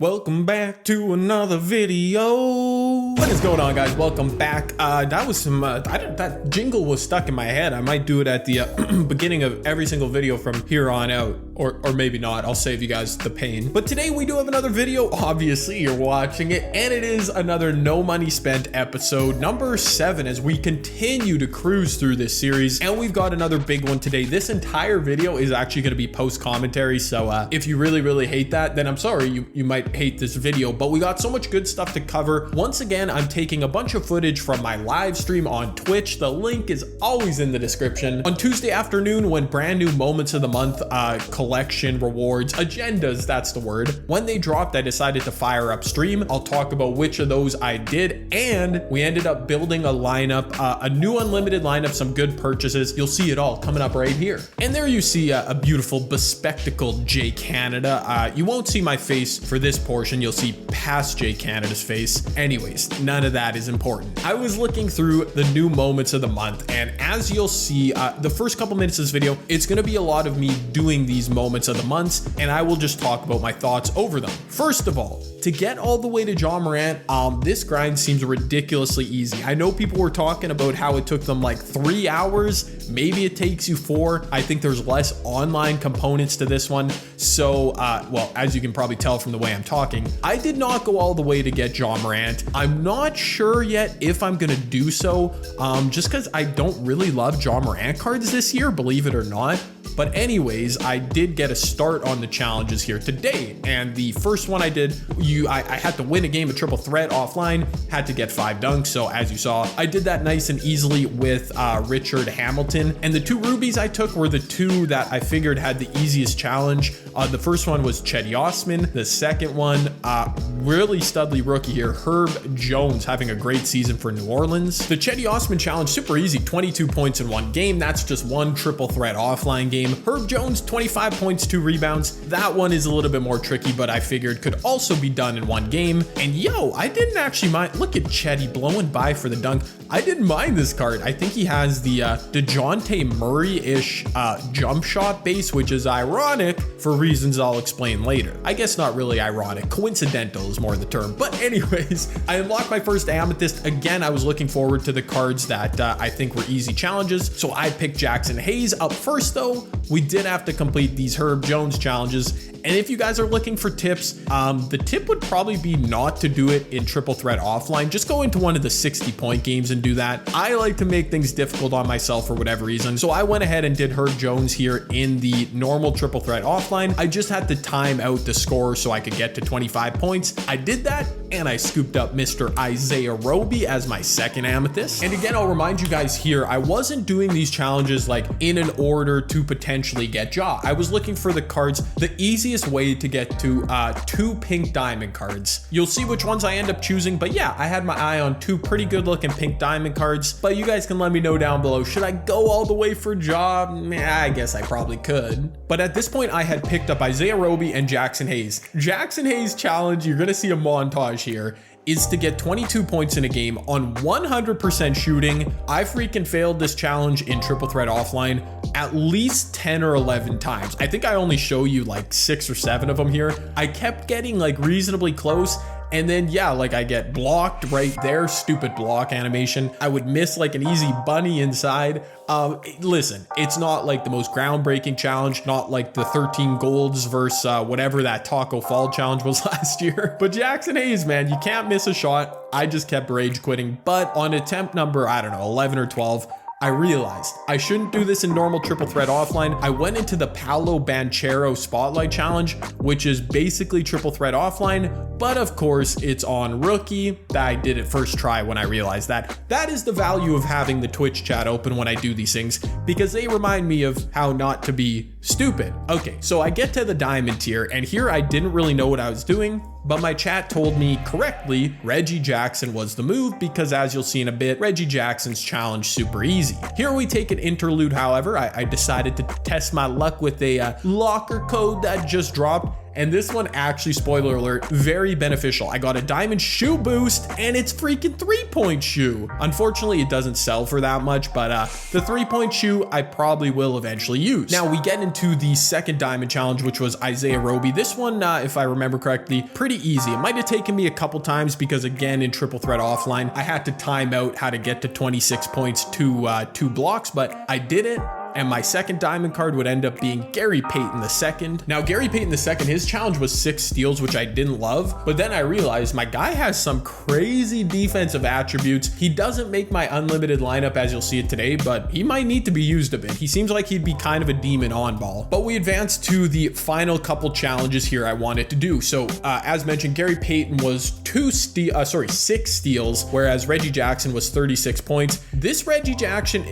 Welcome back to another video. What is going on, guys? Welcome back. That was some that jingle was stuck in my head. I might do it at the beginning of every single video from here on out, or maybe not. I'll save you guys the pain. But today we do have another video. Obviously you're watching it, and it is another No Money Spent episode number 7 as we continue to cruise through this series. And we've got another big one today. This entire video is actually going to be post commentary, so if you really hate that, then I'm sorry, you might hate this video, but we got so much good stuff to cover. Once again, I'm taking a bunch of footage from my live stream on Twitch. The link is always in the description. On Tuesday afternoon, when brand new Moments of the Month collection rewards, agendas, that's the word, when they dropped, I decided to fire up stream. I'll talk about which of those I did, and we ended up building a lineup, a new unlimited lineup, some good purchases. You'll see it all coming up right here. And there you see a beautiful bespectacled J Canada. You won't see my face for this portion. You'll see past J Canada's face. Anyways, none of that is important. I was looking through the new Moments of the Month, and as you'll see, the first couple minutes of this video, it's going to be a lot of me doing these Moments of the Months, and I will just talk about my thoughts over them. First of all, to get all the way to Ja Morant, this grind seems ridiculously easy. I know people were talking about how it took them like 3 hours. Maybe it takes you 4. I think there's less online components to this one. So, well, as you can probably tell from the way I'm talking, I did not go all the way to get Ja Morant. I'm not sure yet if I'm gonna do so, just because I don't really love Ja Morant cards this year, believe it or not. But anyways, I did get a start on the challenges here today. And the first one I did, I had to win a game of triple threat offline, had to get 5 dunks. So as you saw, I did that nice and easily with Richard Hamilton. And the 2 rubies I took were the 2 that I figured had the easiest challenge. The first one was Cedi Osman. The second one, really studly rookie here, Herb Jones, having a great season for New Orleans. The Cedi Osman challenge, super easy, 22 points in 1 game. That's just 1 triple threat offline game. Herb Jones, 25 points, 2 rebounds. That one is a little bit more tricky, but I figured could also be done in 1 game. And yo, I didn't actually mind. Look at Cedi blowing by for the dunk. I didn't mind this card. I think he has the DeJounte Murray-ish jump shot base, which is ironic for reasons I'll explain later. I guess not really ironic. Coincidental is more the term. But anyways, I unlocked my first Amethyst. Again, I was looking forward to the cards that I think were easy challenges. So I picked Jackson Hayes up first, though. We did have to complete these Herb Jones challenges. And if you guys are looking for tips, the tip would probably be not to do it in triple threat offline. Just go into one of the 60-point games and do that. I like to make things difficult on myself for whatever reason. So I went ahead and did Herb Jones here in the normal triple threat offline. I just had to time out the score so I could get to 25 points. I did that, and I scooped up Mr. Isaiah Roby as my second Amethyst. And again, I'll remind you guys here, I wasn't doing these challenges like in an order to potentially get Ja. I was looking for the cards, the easiest way to get to 2 pink diamond cards. You'll see which ones I end up choosing, but yeah, I had my eye on 2 pretty good looking pink diamond cards. But you guys can let me know down below, should I go all the way for Ja? I guess I probably could. But at this point, I had picked up Isaiah Roby and Jackson Hayes. Jackson Hayes challenge, you're gonna see a montage here, is to get 22 points in a game on 100% shooting. I freaking failed this challenge in triple threat offline at least 10 or 11 times. I think I only show you like 6 or 7 of them here. I kept getting like reasonably close, and then yeah, like I get blocked right there, stupid block animation. I would miss like an easy bunny inside. Listen, it's not like the most groundbreaking challenge, not like the 13 golds versus whatever that Taco Fall challenge was last year. But Jackson Hayes, man, you can't miss a shot. I just kept rage quitting. But on attempt number, I don't know, 11 or 12, I realized I shouldn't do this in normal triple threat offline. I went into the Paolo Banchero Spotlight Challenge, which is basically triple threat offline, but of course it's on rookie. I did it first try when I realized that. That is the value of having the Twitch chat open when I do these things, because they remind me of how not to be stupid. Okay, so I get to the diamond tier, and here I didn't really know what I was doing, but my chat told me correctly Reggie Jackson was the move, because as you'll see in a bit, Reggie Jackson's challenge super easy. Here we take an interlude, however. I decided to test my luck with a locker code that just dropped, And this one actually, spoiler alert, very beneficial. I got a diamond shoe boost and it's freaking 3-point shoe. Unfortunately, it doesn't sell for that much, but the 3-point shoe I probably will eventually use. Now we get into the second diamond challenge, which was Isaiah Roby. This one, if I remember correctly, pretty easy. It might have taken me a couple times because again, in Triple Threat Offline, I had to time out how to get to 26 points to 2 blocks, but I did it. And my second diamond card would end up being Gary Payton II. Now, Gary Payton II, his challenge was 6 steals, which I didn't love. But then I realized my guy has some crazy defensive attributes. He doesn't make my unlimited lineup as you'll see it today, but he might need to be used a bit. He seems like he'd be kind of a demon on ball. But we advanced to the final couple challenges here I wanted to do. So as mentioned, Gary Payton was 6 steals, whereas Reggie Jackson was 36 points. This Reggie Jackson,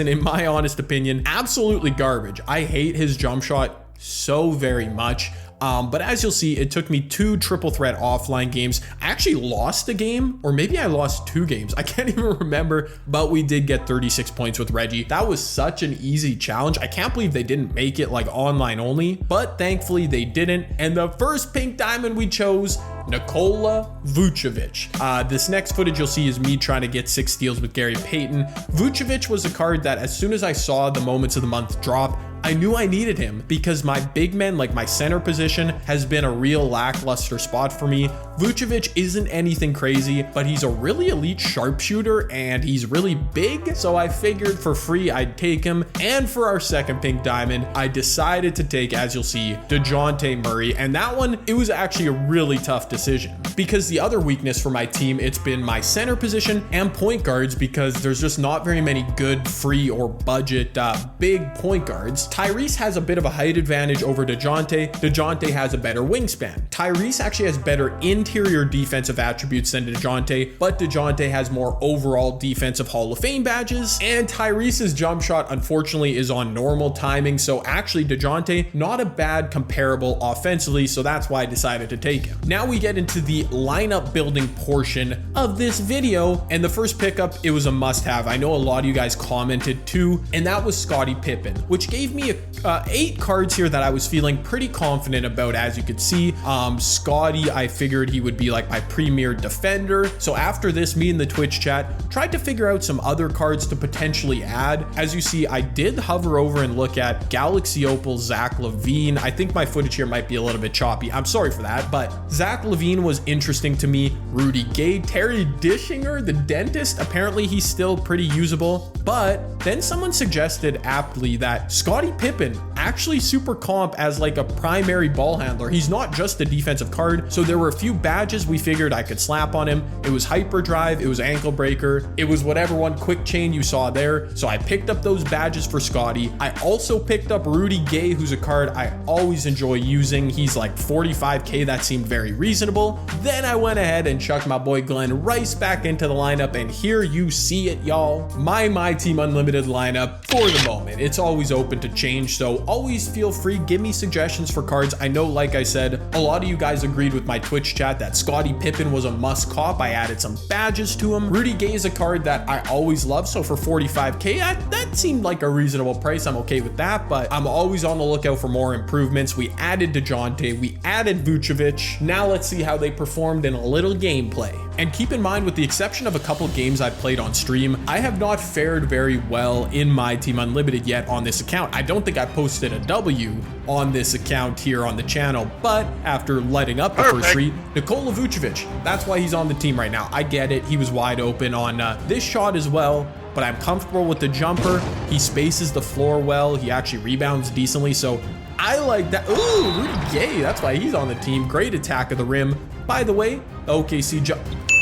in my honest opinion, absolutely garbage. I hate his jump shot so very much. But as you'll see, it took me 2 Triple Threat Offline games. I actually lost a game, or maybe I lost 2 games. I can't even remember, but we did get 36 points with Reggie. That was such an easy challenge. I can't believe they didn't make it like online only, but thankfully they didn't. And the first pink diamond we chose, Nikola Vucevic. This next footage you'll see is me trying to get 6 steals with Gary Payton. Vucevic was a card that as soon as I saw the Moments of the Month drop, I knew I needed him because my big men, like my center position, has been a real lackluster spot for me. Vucevic isn't anything crazy, but he's a really elite sharpshooter and he's really big. So I figured for free I'd take him. And for our second pink diamond, I decided to take, as you'll see, DeJounte Murray. And that one, it was actually a really tough decision because the other weakness for my team, it's been my center position and point guards because there's just not very many good free or budget big point guards. Tyrese has a bit of a height advantage over DeJounte. DeJounte has a better wingspan. Tyrese actually has better interior defensive attributes than DeJounte, but DeJounte has more overall defensive Hall of Fame badges. And Tyrese's jump shot, unfortunately, is on normal timing. So actually, DeJounte, not a bad comparable offensively. So that's why I decided to take him. Now we get into the lineup building portion of this video. And the first pickup, it was a must-have. I know a lot of you guys commented too, and that was Scottie Pippen, which gave me 8 cards here that I was feeling pretty confident about. As you could see, Scottie, I figured he would be like my premier defender. So after this, me in the Twitch chat tried to figure out some other cards to potentially add. As you see, I did hover over and look at Galaxy Opal, Zach LaVine. I think my footage here might be a little bit choppy. I'm sorry for that, but Zach LaVine was interesting to me. Rudy Gay, Terry Dishinger, the dentist, apparently he's still pretty usable. But then someone suggested aptly that Scottie Pippen actually super comp as like a primary ball handler. He's not just a defensive card. So there were a few badges we figured I could slap on him. It was hyperdrive, it was ankle breaker, it was whatever one quick chain you saw there. So I picked up those badges for Scottie. I also picked up Rudy Gay, who's a card I always enjoy using. He's like 45k, that seemed very reasonable. Then I went ahead and chucked my boy Glenn Rice back into the lineup, and here you see it, y'all. My Team Unlimited lineup for the moment. It's always open to change, so always feel free, give me suggestions for cards. I know, like I said, a lot of you guys agreed with my Twitch chat that Scottie Pippen was a must cop. I added some badges to him. Rudy Gay is a card that I always love, so for 45k, that seemed like a reasonable price. I'm okay with that, but I'm always on the lookout for more improvements. We added DeJounte, we added Vucevic. Now let's see how they performed in a little gameplay. And keep in mind, with the exception of a couple games I've played on stream, I have not fared very well in my Team Unlimited yet on this account. I don't think I posted a W on this account here on the channel, but after lighting up the first 3, Nikola Vucevic, that's why he's on the team right now. I get it. He was wide open on this shot as well, but I'm comfortable with the jumper. He spaces the floor well. He actually rebounds decently, so I like that. Ooh, Rudy Gay, that's why he's on the team. Great attack of the rim. By the way, OKC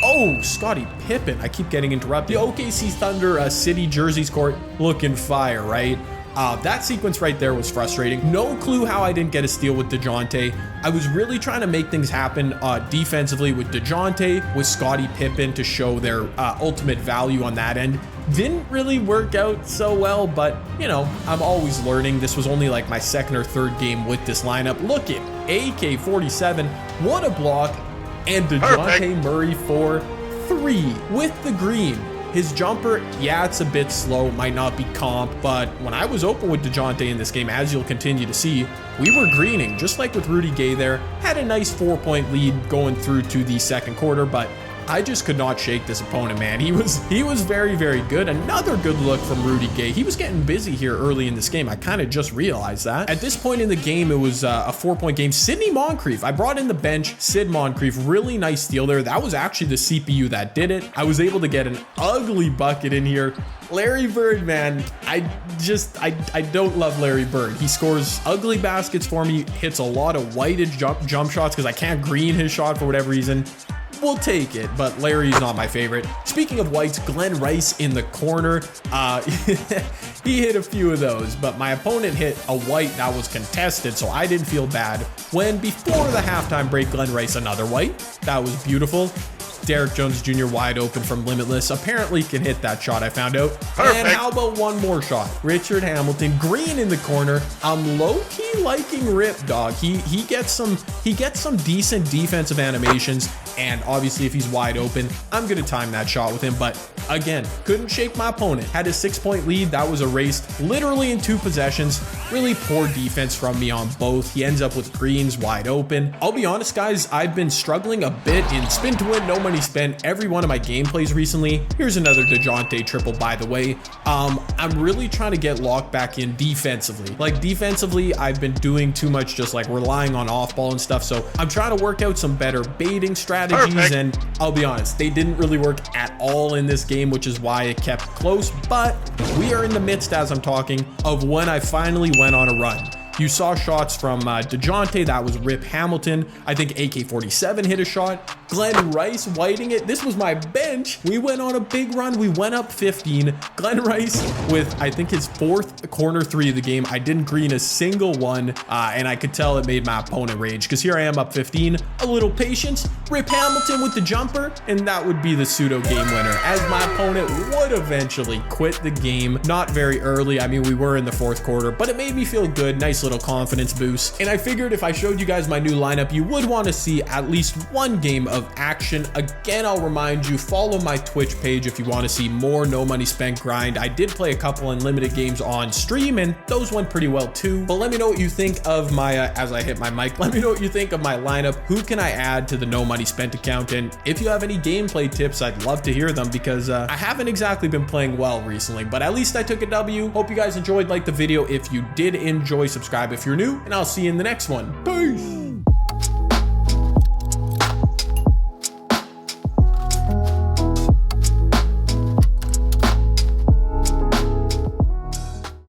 Oh, Scottie Pippen. I keep getting interrupted. The OKC Thunder City Jerseys court looking fire, right? That sequence right there was frustrating. No clue how I didn't get a steal with DeJounte. I was really trying to make things happen defensively with DeJounte, with Scottie Pippen to show their ultimate value on that end. Didn't really work out so well, but you know, I'm always learning. This was only like my second or third game with this lineup. Look at AK-47. What a block. And DeJounte Murray for 3 with the green. His jumper, yeah, it's a bit slow, might not be comp, but when I was open with DeJounte in this game, as you'll continue to see, we were greening, just like with Rudy Gay there. Had a nice 4-point lead going through to the second quarter, but I just could not shake this opponent, man. He was very, very good. Another good look from Rudy Gay. He was getting busy here early in this game. I kind of just realized that. At this point in the game, it was a 4-point game. Sidney Moncrief, I brought in the bench. Sid Moncrief, really nice steal there. That was actually the CPU that did it. I was able to get an ugly bucket in here. Larry Bird, man, I don't love Larry Bird. He scores ugly baskets for me, hits a lot of whited jump shots because I can't green his shot for whatever reason. We'll take it, but Larry's not my favorite. Speaking of whites, Glenn Rice in the corner. He hit a few of those, but my opponent hit a white that was contested, so I didn't feel bad. When before the halftime break, Glenn Rice another white. That was beautiful. Derek Jones Jr. wide open from Limitless. Apparently can hit that shot, I found out. Perfect. And how about one more shot? Richard Hamilton, green in the corner. I'm low-key liking Rip, dog. He gets some decent defensive animations, and obviously if he's wide open, I'm gonna time that shot with him. But again, couldn't shake my opponent. Had a 6-point lead that was erased literally in 2 possessions. Really poor defense from me on both. He ends up with greens wide open. I'll be honest, guys, I've been struggling a bit in spin to win, no money spent every one of my gameplays recently. Here's another DeJounte triple, by the way. I'm really trying to get locked back in defensively. Like defensively, I've been doing too much just like relying on off ball and stuff. So I'm trying to work out some better baiting strategies. Perfect. And I'll be honest, they didn't really work at all in this game, which is why it kept close. But we are in the midst, as I'm talking, of when I finally went on a run. You saw shots from DeJounte, that was Rip Hamilton. I think AK-47 hit a shot. Glenn Rice whiting it. This was my bench. We went on a big run. We went up 15. Glenn Rice with, I think, his 4th corner 3 of the game. I didn't green a single one, and I could tell it made my opponent rage because here I am up 15. A little patience. Rip Hamilton with the jumper, and that would be the pseudo game winner, as my opponent would eventually quit the game. Not very early. I mean, we were in the 4th quarter, but it made me feel good. Nice little confidence boost. And I figured if I showed you guys my new lineup, you would want to see at least one game of action. Again, I'll remind you, follow my Twitch page if you want to see more no money spent grind. I did play a couple unlimited games on stream, and those went pretty well too. But let me know what you think of my, as I hit my mic, let me know what you think of my lineup. Who can I add to the no money spent account? And if you have any gameplay tips, I'd love to hear them because I haven't exactly been playing well recently, but at least I took a W. Hope you guys enjoyed. Like the video if you did enjoy, subscribe if you're new, and I'll see you in the next one. Peace.